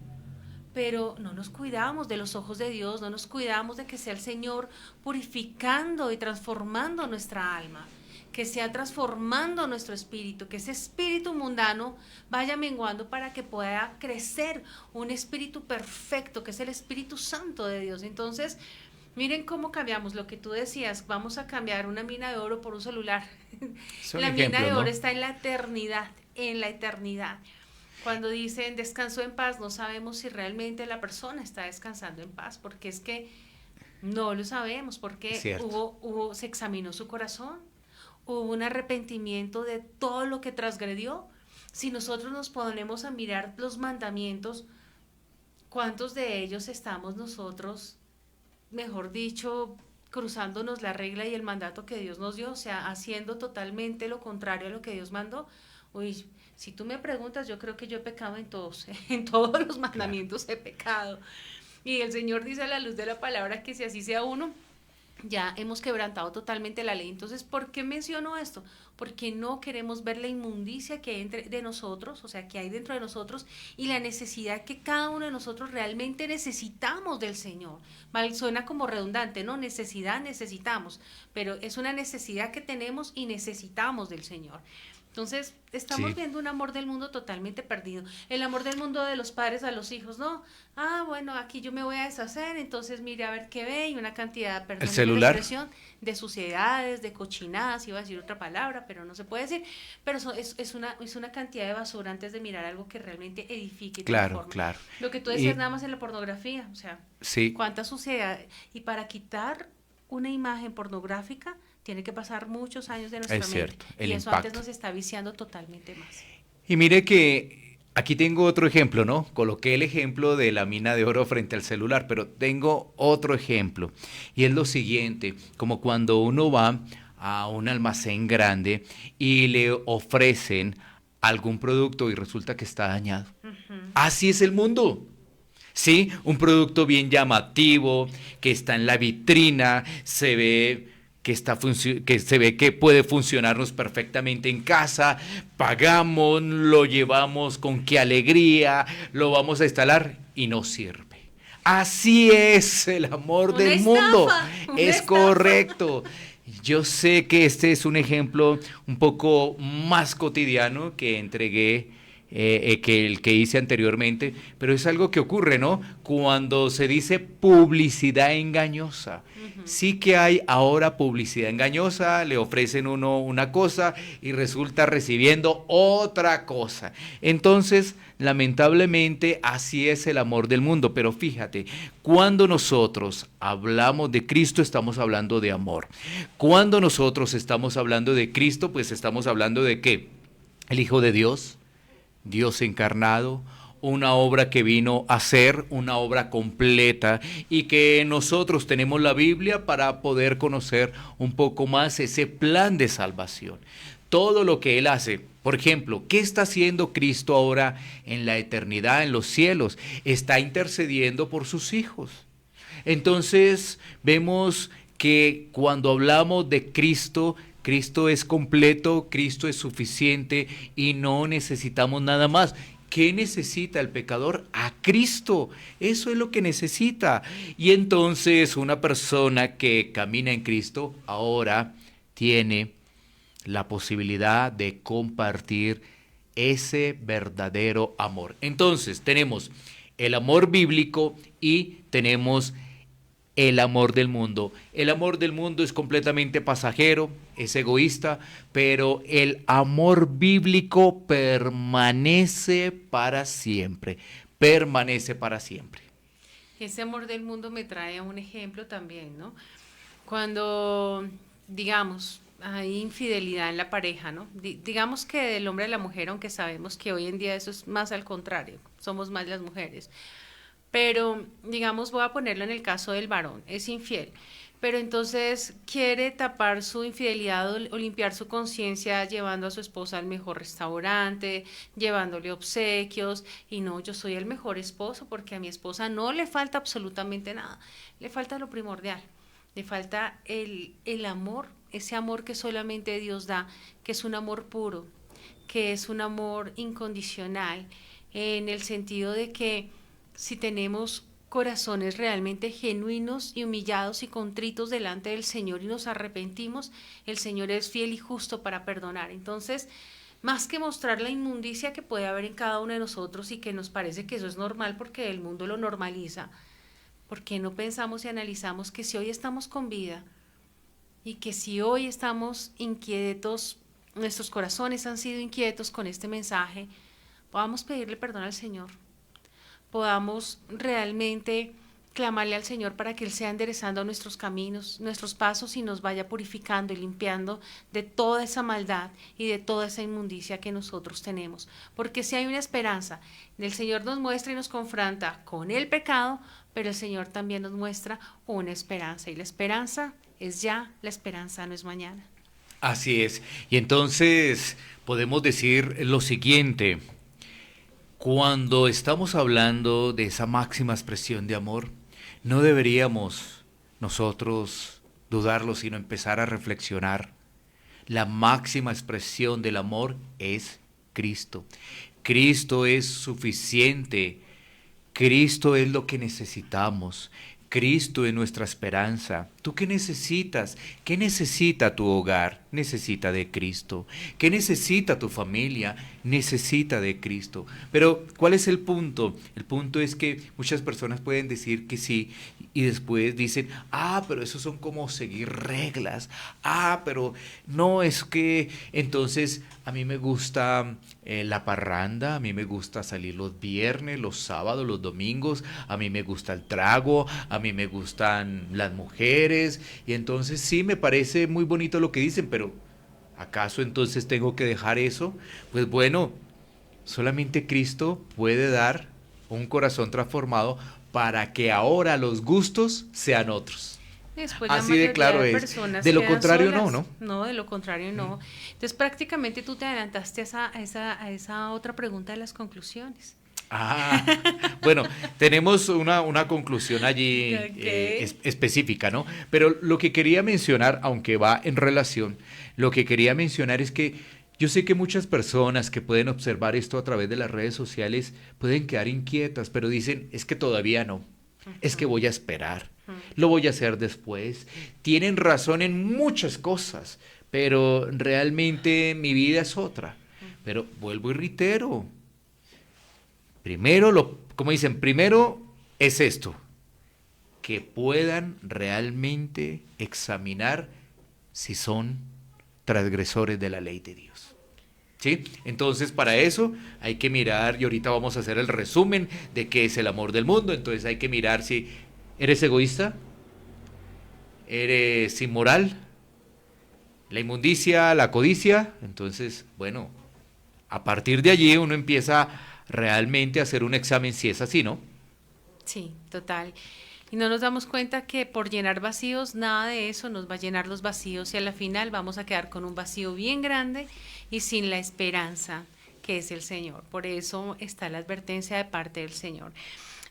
pero no nos cuidamos de los ojos de Dios, no nos cuidamos de que sea el Señor purificando y transformando nuestra alma, que sea transformando nuestro espíritu, que ese espíritu mundano vaya menguando para que pueda crecer un espíritu perfecto, que es el Espíritu Santo de Dios. Entonces, miren cómo cambiamos lo que tú decías, vamos a cambiar una mina de oro por un celular. La mina de oro está en la eternidad, Cuando dicen descanso en paz, no sabemos si realmente la persona está descansando en paz, porque es que no lo sabemos, porque se examinó su corazón. Hubo un arrepentimiento de todo lo que transgredió. Si nosotros nos ponemos a mirar los mandamientos, ¿cuántos de ellos estamos nosotros, mejor dicho, cruzándonos la regla y el mandato que Dios nos dio? O sea, haciendo totalmente lo contrario a lo que Dios mandó. Uy, si tú me preguntas, yo creo que yo he pecado en todos los mandamientos he pecado. Y el Señor dice a la luz de la palabra que si así sea uno, ya hemos quebrantado totalmente la ley. Entonces, ¿por qué menciono esto? Porque no queremos ver la inmundicia que hay de nosotros, o sea, que hay dentro de nosotros, y la necesidad que cada uno de nosotros realmente necesitamos del Señor. Mal, suena como redundante, ¿no? Necesidad, necesitamos, pero es una necesidad que tenemos y necesitamos del Señor. Entonces, estamos viendo un amor del mundo totalmente perdido. El amor del mundo de los padres a los hijos, ¿no? Ah, bueno, aquí yo me voy a deshacer, entonces mire a ver qué ve, y una cantidad, perdón, El celular. la expresión, de suciedades, de cochinadas, iba a decir otra palabra, pero no se puede decir, pero es una cantidad de basura antes de mirar algo que realmente edifique y Claro, transforme. claro. Lo que tú decías nada más en la pornografía, o sea, Sí, cuánta suciedad, y para quitar una imagen pornográfica, tiene que pasar muchos años de nuestra es mente. cierto, el Y eso impacto. antes nos está viciando totalmente más. Y mire que aquí tengo otro ejemplo, ¿no? Coloqué el ejemplo de la mina de oro frente al celular, pero tengo otro ejemplo. Y es lo siguiente, como cuando uno va a un almacén grande y le ofrecen algún producto y resulta que está dañado. Así es el mundo. Sí, un producto bien llamativo, que está en la vitrina, se ve que se ve que puede funcionarnos perfectamente en casa, pagamos, lo llevamos con qué alegría, lo vamos a instalar y no sirve. Así es el amor Una del estafa, mundo. una Es estafa. correcto. Yo sé que este es un ejemplo un poco más cotidiano que entregué, que el que hice anteriormente, pero es algo que ocurre, ¿no? Cuando se dice publicidad engañosa. Sí que hay ahora publicidad engañosa, le ofrecen uno una cosa y resulta recibiendo otra cosa. Entonces, lamentablemente, así es el amor del mundo. Pero fíjate, cuando nosotros hablamos de Cristo, estamos hablando de amor. Cuando nosotros estamos hablando de Cristo, pues estamos hablando de ¿qué? El Hijo de Dios, Dios encarnado, una obra que vino a ser una obra completa y que nosotros tenemos la Biblia para poder conocer un poco más ese plan de salvación. Todo lo que Él hace, por ejemplo, ¿qué está haciendo Cristo ahora en la eternidad, en los cielos? Está intercediendo por sus hijos. Entonces vemos que cuando hablamos de Cristo, Cristo es completo, Cristo es suficiente y no necesitamos nada más. ¿Qué necesita el pecador? A Cristo. Eso es lo que necesita. Y entonces una persona que camina en Cristo ahora tiene la posibilidad de compartir ese verdadero amor. Entonces tenemos el amor bíblico y tenemos el amor del mundo. El amor del mundo es completamente pasajero, es egoísta, pero el amor bíblico permanece para siempre, permanece para siempre. Ese amor del mundo me trae a un ejemplo también, ¿no? Cuando, digamos, hay infidelidad en la pareja, ¿no? Digamos que del hombre a la mujer, aunque sabemos que hoy en día eso es más al contrario, somos más las mujeres. Pero, digamos, voy a ponerlo en el caso del varón, es infiel, pero entonces quiere tapar su infidelidad o limpiar su conciencia llevando a su esposa al mejor restaurante, llevándole obsequios, y no, yo soy el mejor esposo porque a mi esposa no le falta absolutamente nada, le falta lo primordial, le falta el amor, ese amor que solamente Dios da, que es un amor puro, que es un amor incondicional, en el sentido de que si tenemos corazones realmente genuinos y humillados y contritos delante del Señor y nos arrepentimos, el Señor es fiel y justo para perdonar. Entonces, más que mostrar la inmundicia que puede haber en cada uno de nosotros y que nos parece que eso es normal porque el mundo lo normaliza, ¿por qué no pensamos y analizamos que si hoy estamos con vida y que si hoy estamos inquietos, nuestros corazones han sido inquietos con este mensaje, podamos pedirle perdón al Señor? Podamos realmente clamarle al Señor para que Él sea enderezando nuestros caminos, nuestros pasos y nos vaya purificando y limpiando de toda esa maldad y de toda esa inmundicia que nosotros tenemos. Porque si hay una esperanza, el Señor nos muestra y nos confronta con el pecado, pero el Señor también nos muestra una esperanza. Y la esperanza es ya, la esperanza no es mañana. Así es. Y entonces podemos decir lo siguiente. Cuando estamos hablando de esa máxima expresión de amor, no deberíamos nosotros dudarlo, sino empezar a reflexionar. La máxima expresión del amor es Cristo. Cristo es suficiente. Cristo es lo que necesitamos. Cristo es nuestra esperanza. ¿Tú qué necesitas? ¿Qué necesita tu hogar? Necesita de Cristo. ¿Qué necesita tu familia? Necesita de Cristo. Pero, ¿cuál es el punto? El punto es que muchas personas pueden decir que sí y después dicen, pero eso son como seguir reglas. Pero no, es que entonces a mí me gusta la parranda, a mí me gusta salir los viernes, los sábados, los domingos, a mí me gusta el trago, a mí me gustan las mujeres, y entonces sí me parece muy bonito lo que dicen, pero ¿acaso entonces tengo que dejar eso? Pues bueno, solamente Cristo puede dar un corazón transformado para que ahora los gustos sean otros. Después Así de claro es. De lo contrario no. No, de lo contrario no. Entonces prácticamente tú te adelantaste a esa otra pregunta de las conclusiones. Bueno, tenemos una conclusión allí específica, ¿no? Pero lo que quería mencionar, aunque va en relación, lo que quería mencionar es que yo sé que muchas personas que pueden observar esto a través de las redes sociales pueden quedar inquietas, pero dicen, es que todavía no, es que voy a esperar, lo voy a hacer después. Tienen razón en muchas cosas, pero realmente mi vida es otra. Pero vuelvo y reitero, primero es esto, que puedan realmente examinar si son transgresores de la ley de Dios. ¿Sí? Entonces, para eso hay que mirar, y ahorita vamos a hacer el resumen de qué es el amor del mundo. Entonces hay que mirar si eres egoísta, eres inmoral, la inmundicia, la codicia. Entonces, bueno, a partir de allí uno empieza realmente a hacer un examen si es así, ¿no? Sí, total. Y no nos damos cuenta que por llenar vacíos, nada de eso nos va a llenar los vacíos, y a la final vamos a quedar con un vacío bien grande y sin la esperanza que es el Señor. Por eso está la advertencia de parte del Señor.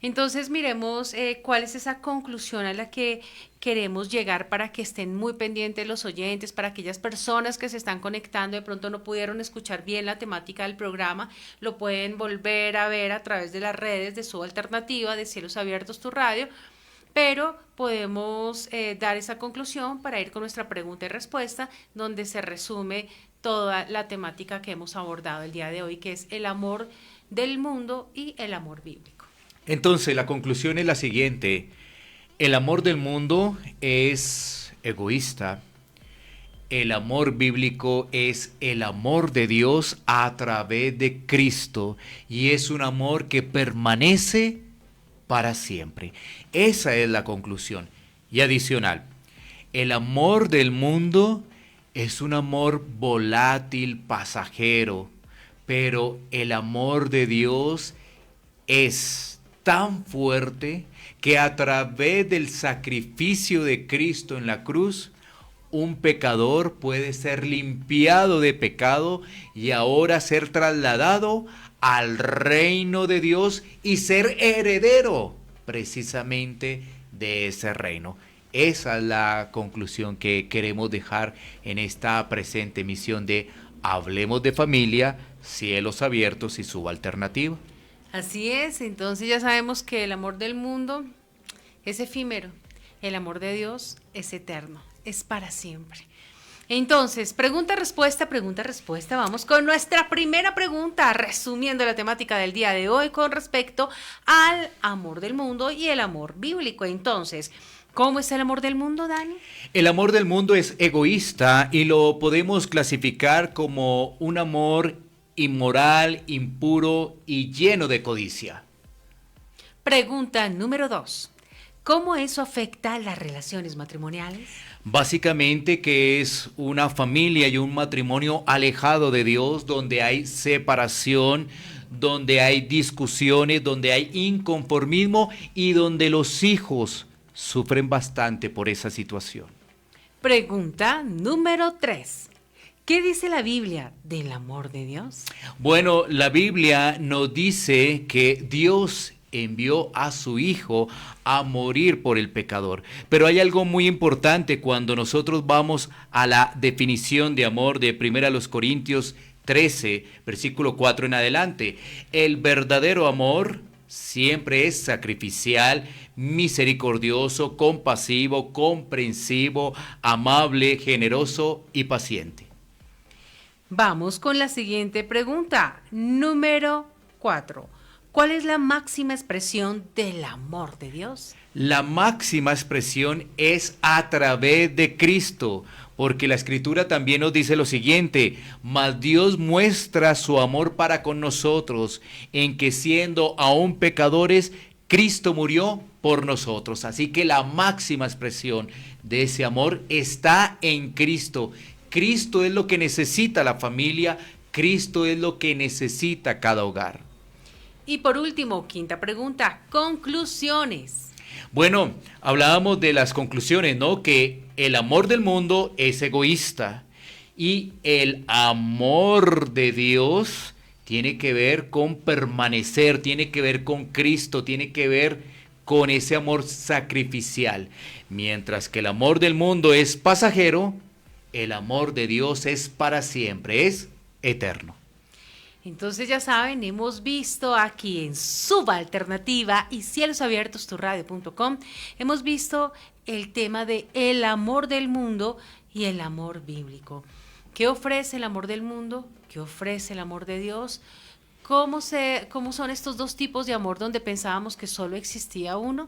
Entonces miremos cuál es esa conclusión a la que queremos llegar, para que estén muy pendientes los oyentes, para aquellas personas que se están conectando, de pronto no pudieron escuchar bien la temática del programa, lo pueden volver a ver a través de las redes de Su Alternativa, de Cielos Abiertos Tu Radio, pero podemos dar esa conclusión para ir con nuestra pregunta y respuesta, donde se resume toda la temática que hemos abordado el día de hoy, que es el amor del mundo y el amor bíblico. Entonces, la conclusión es la siguiente: el amor del mundo es egoísta, el amor bíblico es el amor de Dios a través de Cristo, y es un amor que permanece para siempre. Esa es la conclusión. Y adicional, el amor del mundo es un amor volátil, pasajero, pero el amor de Dios es tan fuerte que a través del sacrificio de Cristo en la cruz, un pecador puede ser limpiado de pecado y ahora ser trasladado al reino de Dios y ser heredero precisamente de ese reino. Esa es la conclusión que queremos dejar en esta presente emisión de Hablemos de Familia, Cielos Abiertos y Su Alternativa. Así es, entonces ya sabemos que el amor del mundo es efímero, el amor de Dios es eterno, es para siempre. Entonces, pregunta-respuesta, vamos con nuestra primera pregunta, resumiendo la temática del día de hoy con respecto al amor del mundo y el amor bíblico. Entonces, ¿cómo es el amor del mundo, Dani? El amor del mundo es egoísta y lo podemos clasificar como un amor inmoral, impuro y lleno de codicia. Pregunta número 2. ¿Cómo eso afecta a las relaciones matrimoniales? Básicamente que es una familia y un matrimonio alejado de Dios, donde hay separación, donde hay discusiones, donde hay inconformismo y donde los hijos sufren bastante por esa situación. Pregunta número 3. ¿Qué dice la Biblia del amor de Dios? Bueno, la Biblia nos dice que Dios envió a su Hijo a morir por el pecador. Pero hay algo muy importante cuando nosotros vamos a la definición de amor de 1 Corintios 13, versículo 4 en adelante. El verdadero amor siempre es sacrificial, misericordioso, compasivo, comprensivo, amable, generoso y paciente. Vamos con la siguiente pregunta, número 4. ¿Cuál es la máxima expresión del amor de Dios? La máxima expresión es a través de Cristo, porque la Escritura también nos dice lo siguiente: mas Dios muestra su amor para con nosotros, en que siendo aún pecadores, Cristo murió por nosotros. Así que la máxima expresión de ese amor está en Cristo. Cristo es lo que necesita la familia, Cristo es lo que necesita cada hogar. Y por último, quinta pregunta, conclusiones. Bueno, hablábamos de las conclusiones, ¿no? Que el amor del mundo es egoísta y el amor de Dios tiene que ver con permanecer, tiene que ver con Cristo, tiene que ver con ese amor sacrificial. Mientras que el amor del mundo es pasajero, el amor de Dios es para siempre, es eterno. Entonces ya saben, hemos visto aquí en Subalternativa y cielosabiertosturradio.com, hemos visto el tema de el amor del mundo y el amor bíblico. ¿Qué ofrece el amor del mundo? ¿Qué ofrece el amor de Dios? ¿Cómo son estos dos tipos de amor donde pensábamos que solo existía uno?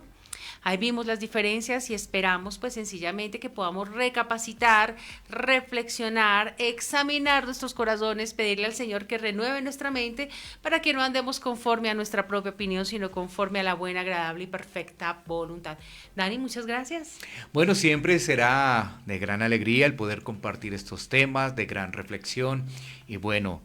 Ahí vimos las diferencias y esperamos pues sencillamente que podamos recapacitar, reflexionar, examinar nuestros corazones, pedirle al Señor que renueve nuestra mente para que no andemos conforme a nuestra propia opinión, sino conforme a la buena, agradable y perfecta voluntad. Dani, muchas gracias. Bueno, siempre será de gran alegría el poder compartir estos temas, de gran reflexión. Y bueno,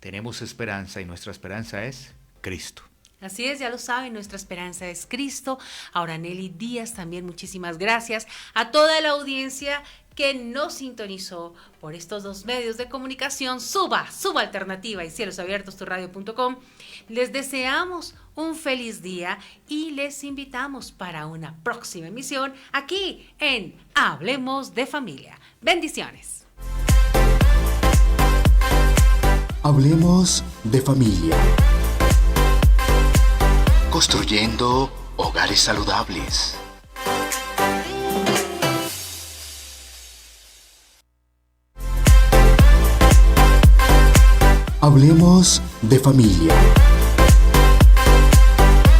tenemos esperanza y nuestra esperanza es Cristo. Así es, ya lo saben, nuestra esperanza es Cristo. Ahora Nelly Díaz también, muchísimas gracias a toda la audiencia que nos sintonizó por estos dos medios de comunicación, Subalternativa y cielosabiertosturradio.com. Les deseamos un feliz día y les invitamos para una próxima emisión aquí en Hablemos de Familia. Bendiciones. Hablemos de familia. Construyendo hogares saludables. Hablemos de familia.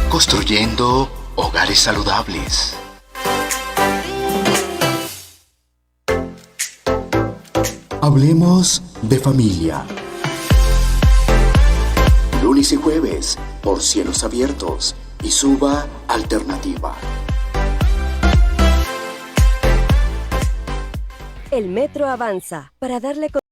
Construyendo hogares saludables. Hablemos de familia. Lunes y jueves por Cielos Abiertos y Suba Alternativa. El metro avanza para darle